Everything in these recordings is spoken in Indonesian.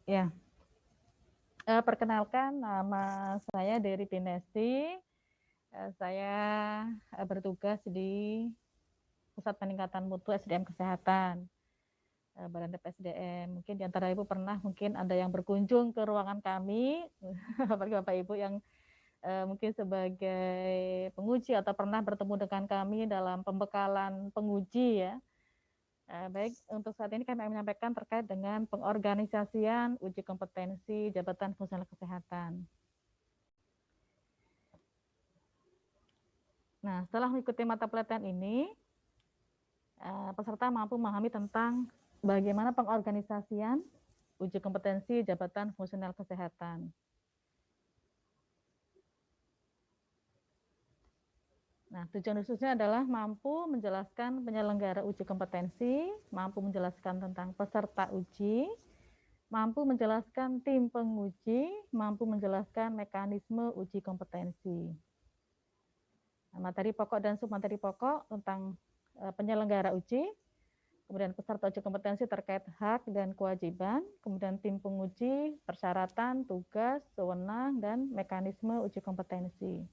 Ya, perkenalkan nama saya Dery Pinesti. Saya bertugas di Pusat Peningkatan Mutu SDM Kesehatan, Badan PSDM. Mungkin di antara Ibu pernah mungkin ada yang berkunjung ke ruangan kami, apalagi Bapak Ibu yang mungkin sebagai penguji atau pernah bertemu dengan kami dalam pembekalan penguji ya. Baik, untuk saat ini kami menyampaikan terkait dengan pengorganisasian uji kompetensi jabatan fungsional kesehatan. Nah, setelah mengikuti mata pelatihan ini, peserta mampu memahami tentang bagaimana pengorganisasian uji kompetensi jabatan fungsional kesehatan. Nah, tujuan khususnya adalah mampu menjelaskan penyelenggara uji kompetensi, mampu menjelaskan tentang peserta uji, mampu menjelaskan tim penguji, mampu menjelaskan mekanisme uji kompetensi. Nah, materi pokok dan submateri pokok tentang penyelenggara uji, kemudian peserta uji kompetensi terkait hak dan kewajiban, kemudian tim penguji, persyaratan, tugas, wewenang, dan mekanisme uji kompetensi.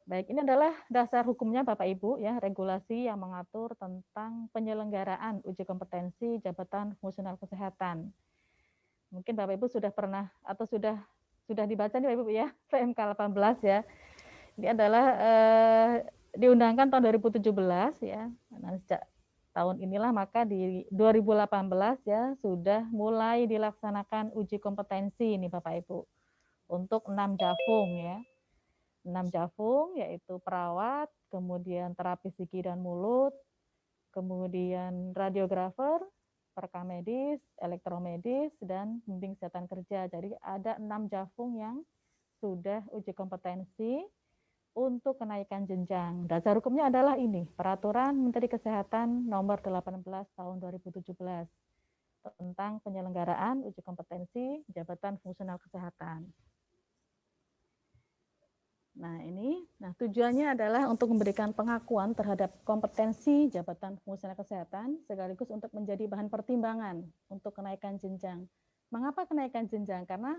Baik, ini adalah dasar hukumnya Bapak Ibu ya, regulasi yang mengatur tentang penyelenggaraan uji kompetensi jabatan fungsional kesehatan. Mungkin Bapak Ibu sudah pernah atau sudah dibaca nih Bapak Ibu ya, PMK 18 ya. Ini adalah diundangkan tahun 2017 ya. Nah, sejak tahun inilah maka di 2018 ya sudah mulai dilaksanakan uji kompetensi ini Bapak Ibu untuk 6 jafung ya. 6 jafung yaitu perawat, kemudian terapis gigi dan mulut, kemudian radiografer, perekam medis, elektromedis, dan pembimbing kesehatan kerja. Jadi ada 6 jafung yang sudah uji kompetensi untuk kenaikan jenjang. Dasar hukumnya adalah ini, Peraturan Menteri Kesehatan Nomor 18 Tahun 2017 tentang penyelenggaraan uji kompetensi jabatan fungsional kesehatan. Nah tujuannya adalah untuk memberikan pengakuan terhadap kompetensi jabatan fungsional kesehatan sekaligus untuk menjadi bahan pertimbangan untuk kenaikan jenjang. Mengapa kenaikan jenjang? Karena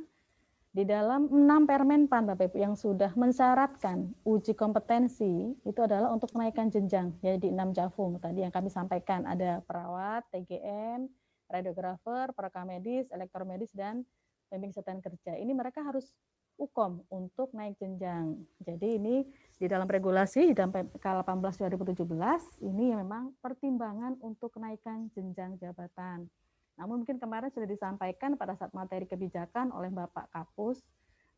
di dalam 6 Permenpan Bapak Ibu yang sudah mensyaratkan uji kompetensi itu adalah untuk kenaikan jenjang. Jadi 6 jafung tadi yang kami sampaikan ada perawat, TGM, radiografer, perekam medis, elektromedis, dan pembimbing kesehatan kerja. Ini mereka harus UKOM untuk naik jenjang. Jadi ini di dalam regulasi di dalam PMK 18 2017 ini memang pertimbangan untuk kenaikan jenjang jabatan. Namun mungkin kemarin sudah disampaikan pada saat materi kebijakan oleh Bapak Kapus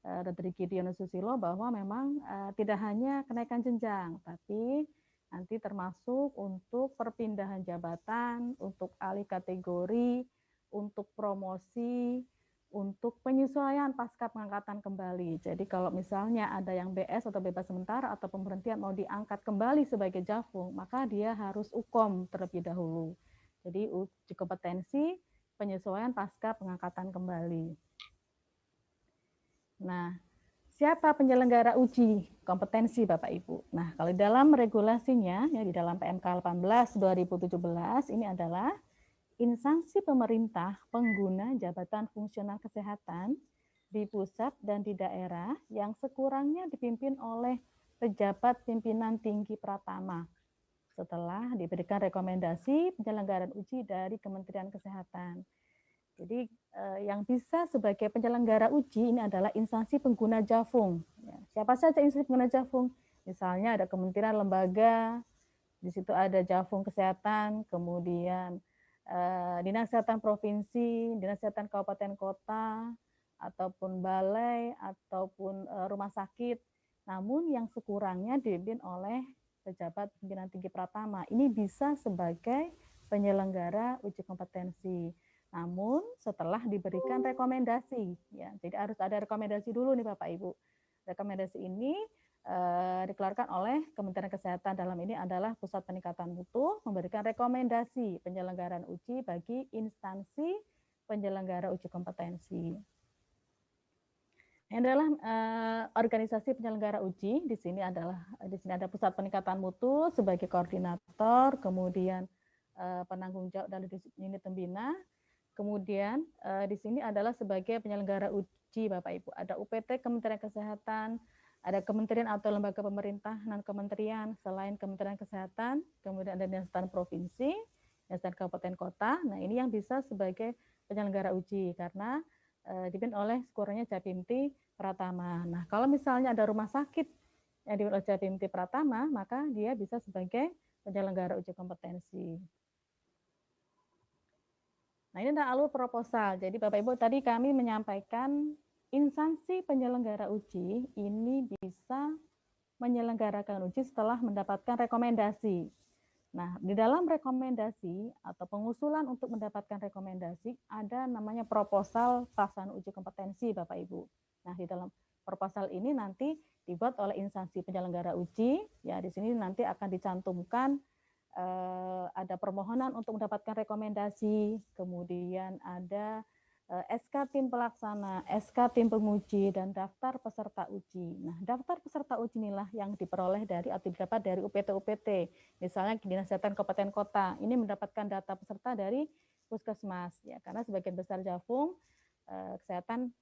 Dr. Gidiono Susilo bahwa memang tidak hanya kenaikan jenjang, tapi nanti termasuk untuk perpindahan jabatan, untuk alih kategori, untuk promosi, untuk penyesuaian pasca pengangkatan kembali. Jadi kalau misalnya ada yang BS atau bebas sementara atau pemberhentian mau diangkat kembali sebagai jafung, maka dia harus UKOM terlebih dahulu. Jadi uji kompetensi penyesuaian pasca pengangkatan kembali. Nah, siapa penyelenggara uji kompetensi Bapak Ibu? Nah, kalau dalam regulasinya ya di dalam PMK 18 2017 ini adalah instansi pemerintah pengguna jabatan fungsional kesehatan di pusat dan di daerah yang sekurangnya dipimpin oleh pejabat pimpinan tinggi pratama setelah diberikan rekomendasi penyelenggaraan uji dari Kementerian Kesehatan. Jadi yang bisa sebagai penyelenggara uji ini adalah instansi pengguna jafung. Ya, siapa saja instansi pengguna jafung? Misalnya ada kementerian lembaga, di situ ada jafung kesehatan, kemudian dinas kesehatan provinsi, dinas kesehatan kabupaten kota, ataupun balai, ataupun rumah sakit. Namun yang sekurangnya dipimpin oleh pejabat pimpinan tinggi pratama. Ini bisa sebagai penyelenggara uji kompetensi. Namun setelah diberikan rekomendasi, ya, jadi harus ada rekomendasi dulu nih Bapak Ibu. Rekomendasi ini dikeluarkan oleh Kementerian Kesehatan, dalam ini adalah Pusat Peningkatan Mutu, memberikan rekomendasi penyelenggaraan uji bagi instansi penyelenggara uji kompetensi. Ini adalah organisasi penyelenggara uji. Di sini ada Pusat Peningkatan Mutu sebagai koordinator, kemudian penanggung jawab dari unit pembina, Kemudian di sini adalah sebagai penyelenggara uji Bapak Ibu. Ada UPT Kementerian Kesehatan, ada kementerian atau lembaga pemerintah non kementerian selain Kementerian Kesehatan, kemudian ada dinas kesehatan provinsi, dinas kesehatan kabupaten kota. Nah, ini yang bisa sebagai penyelenggara uji karena dipimpin oleh skornya Japimti Pratama. Nah, kalau misalnya ada rumah sakit yang dipimpin oleh Japimti Pratama, maka dia bisa sebagai penyelenggara uji kompetensi. Nah, ini adalah alur proposal. Jadi Bapak Ibu tadi kami menyampaikan instansi penyelenggara uji ini bisa menyelenggarakan uji setelah mendapatkan rekomendasi. Nah, di dalam rekomendasi atau pengusulan untuk mendapatkan rekomendasi ada namanya proposal pelaksanaan uji kompetensi Bapak Ibu. Nah, di dalam proposal ini nanti dibuat oleh instansi penyelenggara uji, ya di sini nanti akan dicantumkan ada permohonan untuk mendapatkan rekomendasi, kemudian ada SK tim pelaksana, SK tim penguji, dan daftar peserta uji. Nah, daftar peserta uji inilah yang diperoleh dari atau didapat dari UPT-UPT. Misalnya Dinas Kesehatan Kabupaten Kota, ini mendapatkan data peserta dari Puskesmas, ya karena sebagian besar Jafung kesehatan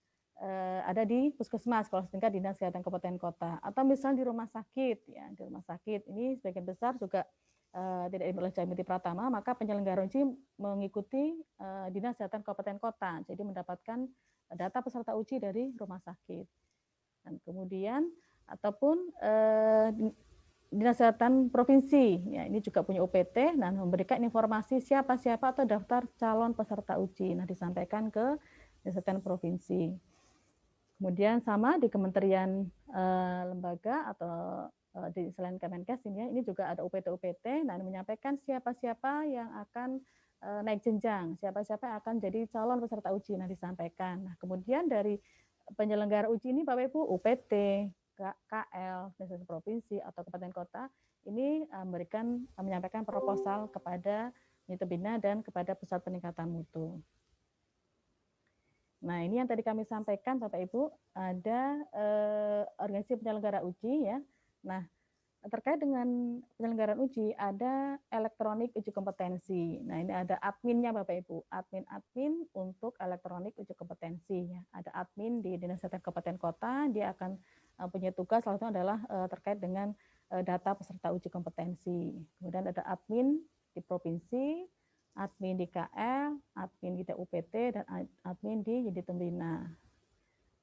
ada di Puskesmas kalau setingkat Dinas Kesehatan Kabupaten Kota. Atau misalnya di rumah sakit, ya di rumah sakit ini sebagian besar juga tidak dimiliki Japimti Pratama, maka penyelenggara uji mengikuti Dinas Kesehatan Kabupaten Kota, jadi mendapatkan data peserta uji dari rumah sakit. Dan kemudian ataupun Dinas Kesehatan Provinsi, ya ini juga punya UPT, dan memberikan informasi siapa-siapa atau daftar calon peserta uji. Nah, disampaikan ke Dinas Kesehatan Provinsi. Kemudian sama di kementerian lembaga atau di selain Kemenkes ini juga ada UPT-UPT, nah menyampaikan siapa-siapa yang akan naik jenjang, siapa-siapa yang akan jadi calon peserta uji, nah disampaikan. Nah, kemudian dari penyelenggara uji ini Bapak Ibu, UPT, KL, Dinas Provinsi atau Kabupaten Kota, ini menyampaikan proposal kepada Unitebina dan kepada Pusat Peningkatan Mutu. Nah, ini yang tadi kami sampaikan Bapak Ibu, ada organisasi penyelenggara uji ya. Nah, terkait dengan penyelenggaraan uji ada elektronik uji kompetensi. Nah, ini ada adminnya Bapak Ibu, admin untuk elektronik uji kompetensi ya. Ada admin di Dinas Kesehatan Kabupaten Kota, dia akan punya tugas salah satunya adalah terkait dengan data peserta uji kompetensi. Kemudian ada admin di provinsi, admin di KL, admin di UPT, dan admin di Unitebina.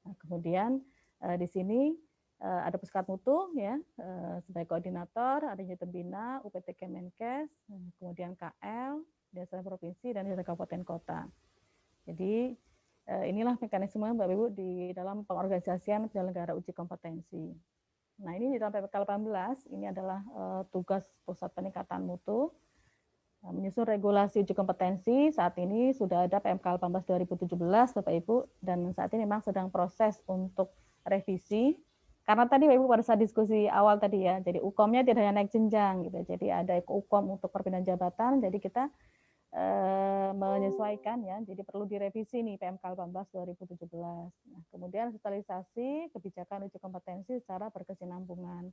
Nah, kemudian di sini ada Puskat Mutu ya sebagai koordinator, ada Unitebina, UPT Kemenkes, kemudian KL, Dinas Provinsi, dan Dinas Kabupaten Kota. Jadi inilah mekanisme Bapak Ibu di dalam pengorganisasian penyelenggara uji kompetensi. Nah, ini di dalam PPK 18 ini adalah tugas Pusat Peningkatan Mutu. Menyusun regulasi uji kompetensi, saat ini sudah ada PMK 18 2017 Bapak Ibu, dan saat ini memang sedang proses untuk revisi. Karena tadi Bapak Ibu pada saat diskusi awal tadi ya, jadi UKOM-nya tidak hanya naik jenjang gitu. Jadi ada UKOM untuk perpindahan jabatan, jadi kita menyesuaikan ya, jadi perlu direvisi nih PMK 18 2017. Nah, kemudian sosialisasi kebijakan uji kompetensi secara berkesinambungan,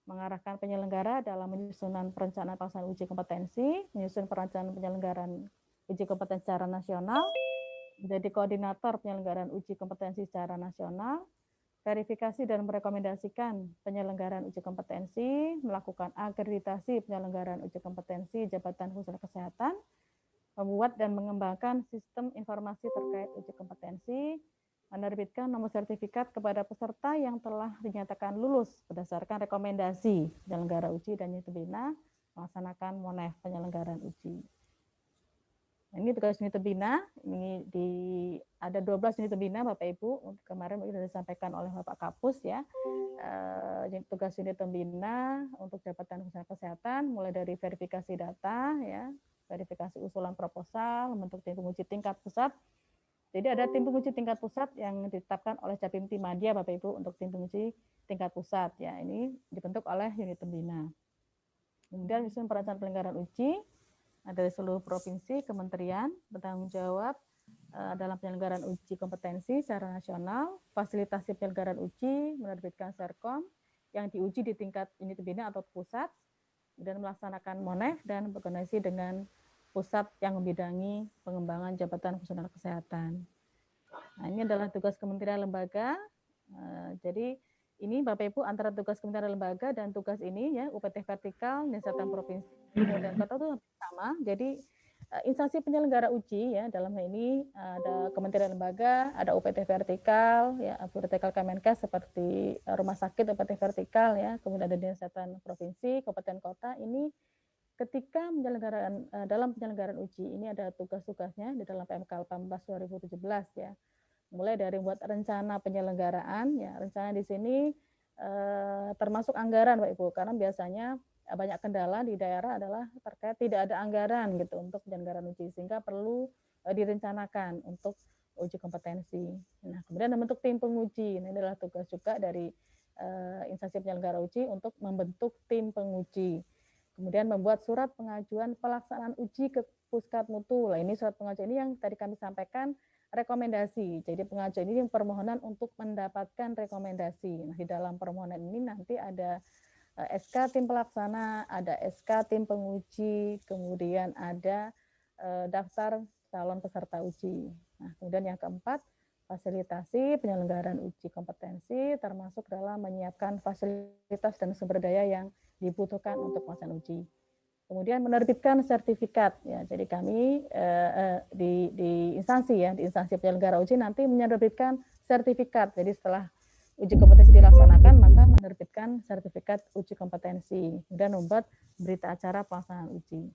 mengarahkan penyelenggara dalam menyusunan perencanaan pelaksanaan uji kompetensi, menyusun perencanaan penyelenggaraan uji kompetensi secara nasional, menjadi koordinator penyelenggaraan uji kompetensi secara nasional, verifikasi dan merekomendasikan penyelenggaraan uji kompetensi, melakukan akreditasi penyelenggaraan uji kompetensi jabatan khusus kesehatan, membuat dan mengembangkan sistem informasi terkait uji kompetensi, menerbitkan nomor sertifikat kepada peserta yang telah dinyatakan lulus berdasarkan rekomendasi penyelenggara uji dan Unitebina, melaksanakan MONEF penyelenggaraan uji. Ini tugas Unitebina, ini ada 12 Unitebina Bapak Ibu, kemarin sudah disampaikan oleh Bapak Kapus ya. Tugas Unitebina untuk jabatan khusus kesehatan mulai dari verifikasi data ya, verifikasi usulan proposal, membentuk tim penguji tingkat pusat. Jadi ada tim penguji tingkat pusat yang ditetapkan oleh Japimti Madya Bapak Ibu untuk tim penguji tingkat pusat ya, ini dibentuk oleh Unitebina. Kemudian menyusun perencanaan penyelenggaraan uji dari seluruh provinsi, kementerian bertanggung jawab dalam penyelenggaraan uji kompetensi secara nasional, fasilitasi penyelenggaraan uji, menerbitkan Serkom yang diuji di tingkat Unitebina atau pusat, dan melaksanakan MONEF dan berkoordinasi dengan pusat yang membidangi pengembangan jabatan fungsional kesehatan. Nah, ini adalah tugas kementerian lembaga. Jadi ini Bapak Ibu antara tugas kementerian lembaga dan tugas ini ya UPT vertikal, Dinas Kesehatan Provinsi, kemudian kota itu sama. Jadi instansi penyelenggara uji ya dalam hal ini ada kementerian lembaga, ada UPT vertikal ya vertikal Kemenkes seperti rumah sakit UPT vertikal ya, kemudian ada Dinas Kesehatan Provinsi, kabupaten kota. Ini ketika dalam penyelenggaraan uji ini ada tugas-tugasnya di dalam PMK 18 2017 ya. Mulai dari buat rencana penyelenggaraan ya, rencana di sini termasuk anggaran Pak Ibu, karena biasanya banyak kendala di daerah adalah terkait tidak ada anggaran gitu untuk penyelenggaraan uji, sehingga perlu direncanakan untuk uji kompetensi. Nah, kemudian membentuk tim penguji. Ini adalah tugas juga dari instansi penyelenggara uji untuk membentuk tim penguji. Kemudian membuat surat pengajuan pelaksanaan uji ke Puskat Mutu. Nah, ini surat pengajuan ini yang tadi kami sampaikan rekomendasi. Jadi pengajuan ini permohonan untuk mendapatkan rekomendasi. Nah, di dalam permohonan ini nanti ada SK tim pelaksana, ada SK tim penguji, kemudian ada daftar calon peserta uji. Nah, kemudian yang keempat, fasilitasi penyelenggaraan uji kompetensi termasuk dalam menyiapkan fasilitas dan sumber daya yang dibutuhkan untuk pelaksanaan uji. Kemudian menerbitkan sertifikat ya. Jadi kami di instansi ya, di instansi penyelenggara uji nanti menerbitkan sertifikat. Jadi setelah uji kompetensi dilaksanakan maka menerbitkan sertifikat uji kompetensi. Kemudian membuat berita acara pelaksanaan uji.